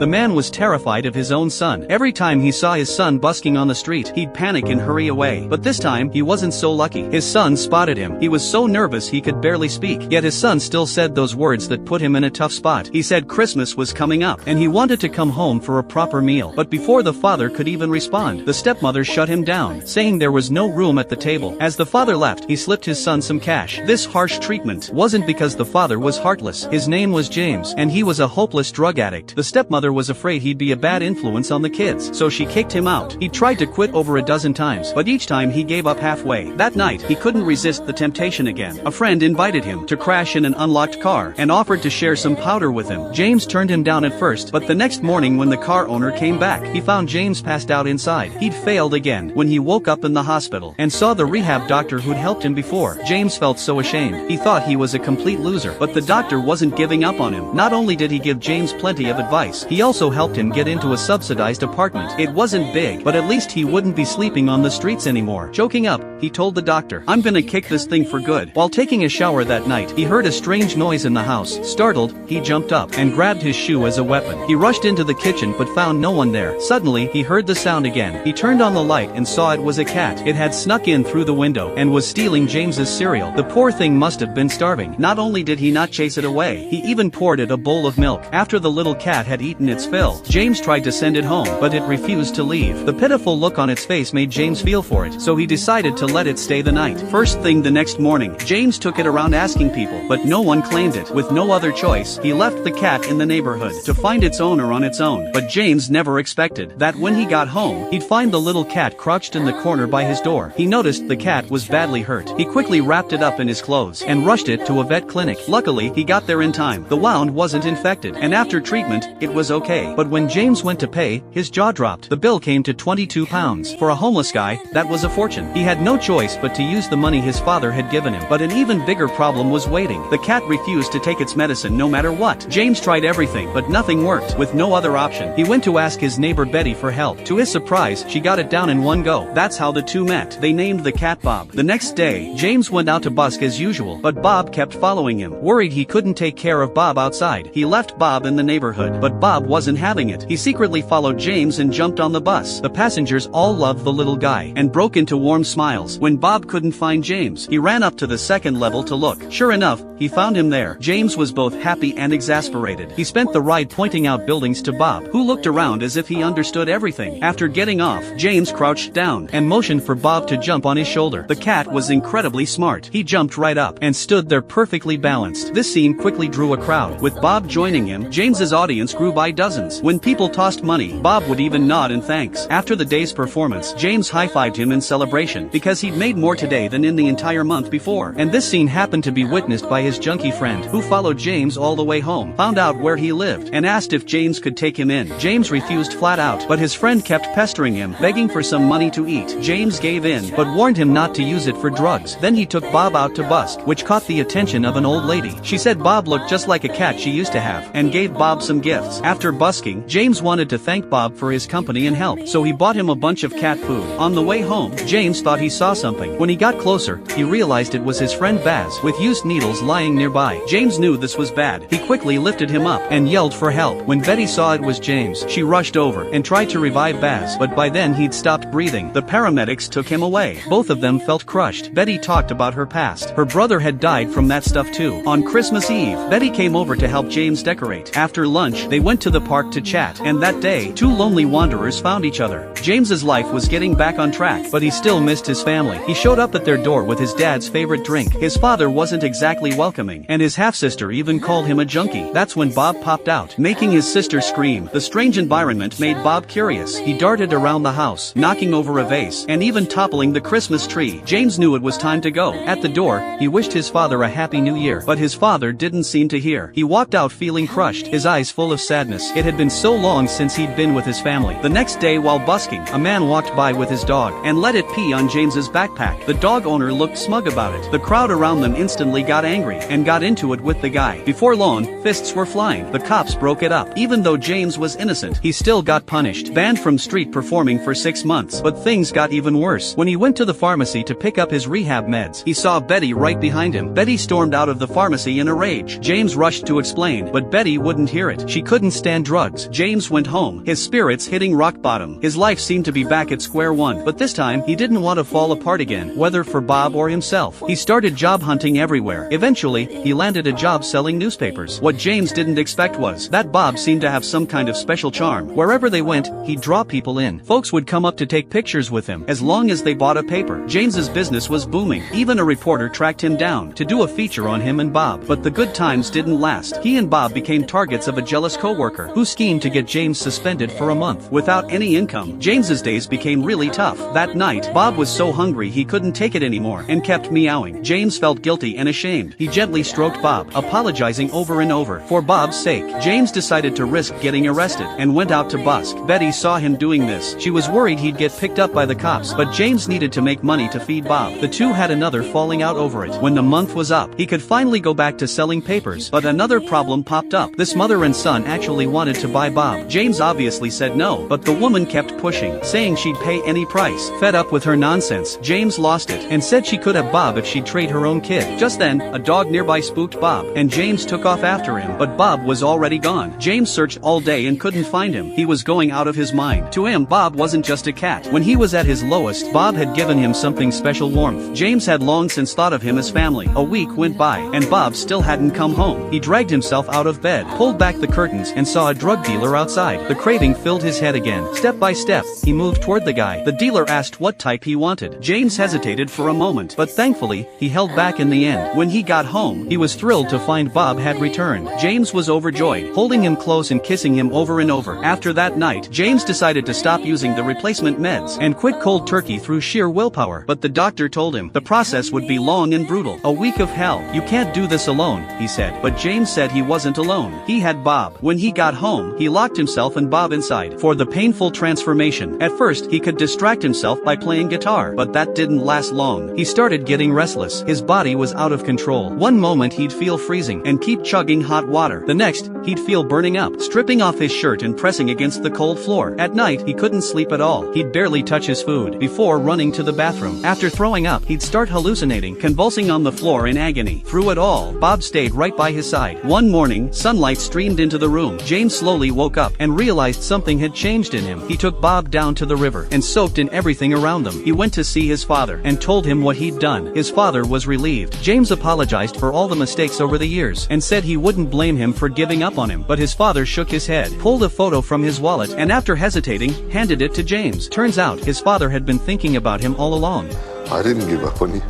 The man was terrified of his own son. Every time he saw his son busking on the street, he'd panic and hurry away. But this time, he wasn't so lucky. His son spotted him. He was so nervous he could barely speak. Yet his son still said those words that put him in a tough spot. He said Christmas was coming up, and he wanted to come home for a proper meal. But before the father could even respond, the stepmother shut him down, saying there was no room at the table. As the father left, he slipped his son some cash. This harsh treatment wasn't because the father was heartless. His name was James, and he was a hopeless drug addict. The stepmother was afraid he'd be a bad influence on the kids, so she kicked him out. He tried to quit over a dozen times, but each time he gave up halfway. That night, he couldn't resist the temptation again. A friend invited him to crash in an unlocked car and offered to share some powder with him. James turned him down at first, but the next morning when the car owner came back, he found James passed out inside. He'd failed again. When he woke up in the hospital and saw the rehab doctor who'd helped him before, James felt so ashamed. He thought he was a complete loser, but the doctor wasn't giving up on him. Not only did he give James plenty of advice, he also helped him get into a subsidized apartment. It wasn't big, but at least he wouldn't be sleeping on the streets anymore. Choking up, he told the doctor, "I'm gonna kick this thing for good." While taking a shower that night, he heard a strange noise in the house. Startled, he jumped up and grabbed his shoe as a weapon. He rushed into the kitchen but found no one there. Suddenly, he heard the sound again. He turned on the light and saw it was a cat. It had snuck in through the window and was stealing James's cereal. The poor thing must have been starving. Not only did he not chase it away, he even poured it a bowl of milk. After the little cat had eaten its fill, James tried to send it home, but it refused to leave. The pitiful look on its face made James feel for it, so he decided to let it stay the night. First thing the next morning, James took it around asking people, but no one claimed it. With no other choice, he left the cat in the neighborhood to find its owner on its own. But James never expected that when he got home, he'd find the little cat crouched in the corner by his door. He noticed the cat was badly hurt. He quickly wrapped it up in his clothes and rushed it to a vet clinic. Luckily, he got there in time. The wound wasn't infected, and after treatment, it was okay. But when James went to pay, his jaw dropped. The bill came to £22. For a homeless guy, that was a fortune. He had no choice but to use the money his father had given him. But an even bigger problem was waiting. The cat refused to take its medicine no matter what. James tried everything, but nothing worked. With no other option, he went to ask his neighbor Betty for help. To his surprise, she got it down in one go. That's how the two met. They named the cat Bob. The next day, James went out to busk as usual, but Bob kept following him. Worried he couldn't take care of Bob outside, he left Bob in the neighborhood. But Bob wasn't having it. He secretly followed James and jumped on the bus. The passengers all loved the little guy and broke into warm smiles. When Bob couldn't find James, he ran up to the second level to look. Sure enough, he found him there. James was both happy and exasperated. He spent the ride pointing out buildings to Bob, who looked around as if he understood everything. After getting off, James crouched down and motioned for Bob to jump on his shoulder. The cat was incredibly smart. He jumped right up and stood there perfectly balanced. This scene quickly drew a crowd. With Bob joining him, James's audience grew by dozens. When people tossed money, Bob would even nod in thanks. After the day's performance, James high-fived him in celebration because he'd made more today than in the entire month before. And this scene happened to be witnessed by his junkie friend, who followed James all the way home, found out where he lived, and asked if James could take him in. James refused flat out, but his friend kept pestering him, begging for some money to eat. James gave in, but warned him not to use it for drugs. Then he took Bob out to busk, which caught the attention of an old lady. She said Bob looked just like a cat she used to have, and gave Bob some gifts. After busking, James wanted to thank Bob for his company and help, so he bought him a bunch of cat food. On the way home, James thought he saw something. When he got closer, he realized it was his friend Baz, with used needles lying nearby. James knew this was bad. He quickly lifted him up and yelled for help. When Betty saw it was James, she rushed over and tried to revive Baz, but by then he'd stopped breathing. The paramedics took him away. Both of them felt crushed. Betty talked about her past. Her brother had died from that stuff too. On Christmas Eve, Betty came over to help James decorate. After lunch, they went to the park to chat, and that day, two lonely wanderers found each other. James's life was getting back on track, but he still missed his family. He showed up at their door with his dad's favorite drink. His father wasn't exactly welcoming, and his half-sister even called him a junkie. That's when Bob popped out, making his sister scream. The strange environment made Bob curious. He darted around the house, knocking over a vase, and even toppling the Christmas tree. James knew it was time to go. At the door, he wished his father a happy new year, but his father didn't seem to hear. He walked out feeling crushed, his eyes full of sadness. It had been so long since he'd been with his family. The next day while busking, a man walked by with his dog and let it pee on James's James's backpack. The dog owner looked smug about it. The crowd around them instantly got angry and got into it with the guy. Before long, fists were flying. The cops broke it up. Even though James was innocent, he still got punished. Banned from street performing for 6 months. But things got even worse. When he went to the pharmacy to pick up his rehab meds, he saw Betty right behind him. Betty stormed out of the pharmacy in a rage. James rushed to explain, but Betty wouldn't hear it. She couldn't stand drugs. James went home, his spirits hitting rock bottom. His life seemed to be back at square one, but this time, he didn't want to fall apart again, whether for Bob or himself. He started job hunting everywhere. Eventually, he landed a job selling newspapers. What James didn't expect was that Bob seemed to have some kind of special charm. Wherever they went, he'd draw people in. Folks would come up to take pictures with him, as long as they bought a paper. James's business was booming. Even a reporter tracked him down to do a feature on him and Bob. But the good times didn't last. He and Bob became targets of a jealous coworker who schemed to get James suspended for a month without any income. James's days became really tough. That night, Bob was so hungry he couldn't take it anymore and kept meowing. James felt guilty and ashamed. He gently stroked Bob, apologizing over and over. For Bob's sake, James decided to risk getting arrested and went out to busk. Betty saw him doing this. She was worried he'd get picked up by the cops, but James needed to make money to feed Bob. The two had another falling out over it. When the month was up, he could finally go back to selling papers, but another problem popped up. This mother and son actually wanted to buy Bob. James obviously said no, but the woman kept pushing, saying she'd pay any price. Fed up with her nonsense, James lost it and said she could have Bob if she'd trade her own kid. Just then, a dog nearby spooked Bob, and James took off after him, but Bob was already gone. James searched all day and couldn't find him. He was going out of his mind. To him, Bob wasn't just a cat. When he was at his lowest, Bob had given him something special: warmth. James had long since thought of him as family. A week went by, and Bob still hadn't come home. He dragged himself out of bed, pulled back the curtains, and saw a drug dealer outside. The craving filled his head again. Step by step, he moved toward the guy. The dealer asked what type he wanted. James hesitated for a moment, but thankfully, he held back in the end. When he got home, he was thrilled to find Bob had returned. James was overjoyed, holding him close and kissing him over and over. After that night, James decided to stop using the replacement meds and quit cold turkey through sheer willpower. But the doctor told him the process would be long and brutal. A week of hell. You can't do this alone, he said. But James said he wasn't alone. He had Bob. When he got home, he locked himself and Bob inside for the painful transformation. At first, he could distract himself by playing guitar, but that didn't last long. He started getting restless. His body was out of control. One moment he'd feel freezing and keep chugging hot water. The next, he'd feel burning up, stripping off his shirt and pressing against the cold floor. At night, he couldn't sleep at all. He'd barely touch his food before running to the bathroom. After throwing up, he'd start hallucinating, convulsing on the floor in agony. Through it all, Bob stayed right by his side. One morning, sunlight streamed into the room. James slowly woke up and realized something had changed in him. He took Bob down to the river and soaked in everything around them. He went to see his father and told him what he'd done. His father was relieved. James apologized for all the mistakes over the years and said he wouldn't blame him for giving up on him. But his father shook his head, pulled a photo from his wallet, and after hesitating, handed it to James. Turns out, his father had been thinking about him all along. I didn't give up on you.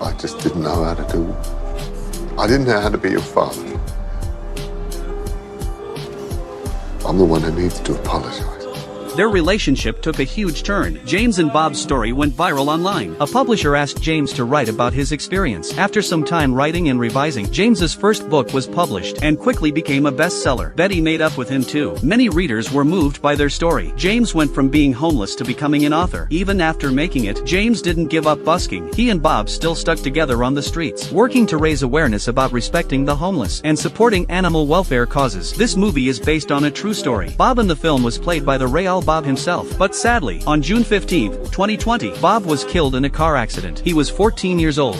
I just didn't know how to do it. I didn't know how to be your father. I'm the one who needs to apologize. Their relationship took a huge turn. James and Bob's story went viral online. A publisher asked James to write about his experience. After some time writing and revising, James's first book was published and quickly became a bestseller. Betty made up with him too. Many readers were moved by their story. James went from being homeless to becoming an author. Even after making it, James didn't give up busking. He and Bob still stuck together on the streets, working to raise awareness about respecting the homeless and supporting animal welfare causes. This movie is based on a true story. Bob in the film was played by the real Bob himself. But sadly, on June 15, 2020, Bob was killed in a car accident. He was 14 years old.